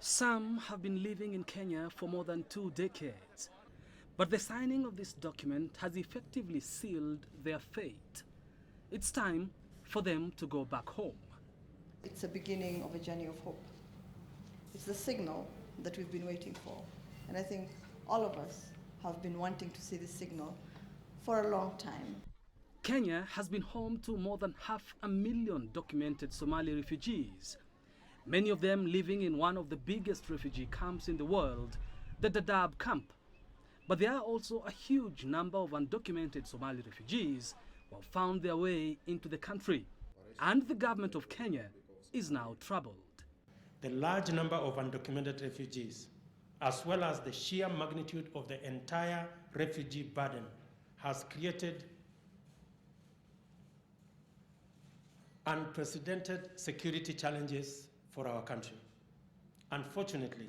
Some have been living in Kenya for more than 2 decades, but the signing of this document has effectively sealed their fate. It's time for them to go back home. It's the beginning of a journey of hope. It's the signal that we've been waiting for. And I think all of us have been wanting to see this signal for a long time. Kenya has been home to more than 500,000 documented Somali refugees, many of them living in one of the biggest refugee camps in the world, the Dadaab camp. But there are also a huge number of undocumented Somali refugees who have found their way into the country. And the government of Kenya is now troubled. The large number of undocumented refugees, as well as the sheer magnitude of the entire refugee burden, has created unprecedented security challenges for our country. Unfortunately,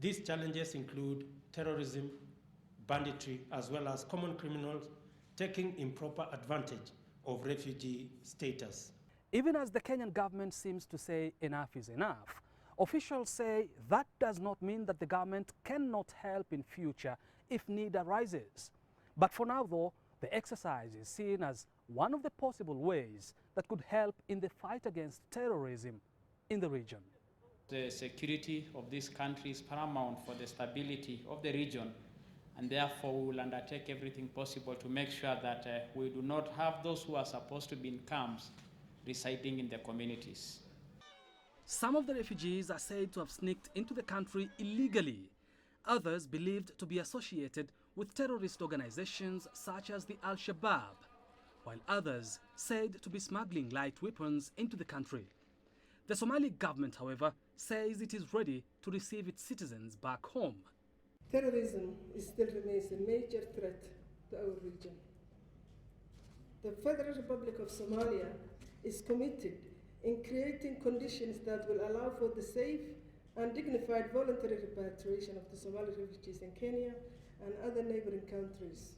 these challenges include terrorism, banditry, as well as common criminals taking improper advantage of refugee status. Even as the Kenyan government seems to say enough is enough, officials say that does not mean that the government cannot help in future if need arises. But for now, though, the exercise is seen as one of the possible ways that could help in the fight against terrorism in the region. The security of this country is paramount for the stability of the region, and therefore we will undertake everything possible to make sure that we do not have those who are supposed to be in camps residing in the communities. Some of the refugees are said to have sneaked into the country illegally, others believed to be associated with terrorist organizations such as the Al-Shabaab, while others said to be smuggling light weapons into the country. The Somali government, however, says it is ready to receive its citizens back home. Terrorism still remains a major threat to our region. The Federal Republic of Somalia is committed in creating conditions that will allow for the safe and dignified voluntary repatriation of the Somali refugees in Kenya and other neighboring countries.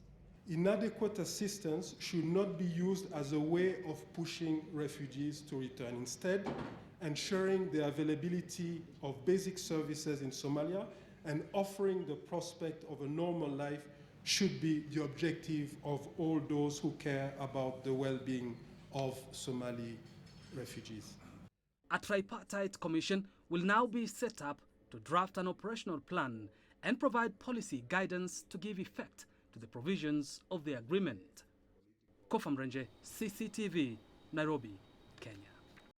Inadequate assistance should not be used as a way of pushing refugees to return. Instead, ensuring the availability of basic services in Somalia and offering the prospect of a normal life should be the objective of all those who care about the well-being of Somali refugees. A tripartite commission will now be set up to draft an operational plan and provide policy guidance to give effect to the provisions of the agreement. Kofa Mrenje, CCTV, Nairobi.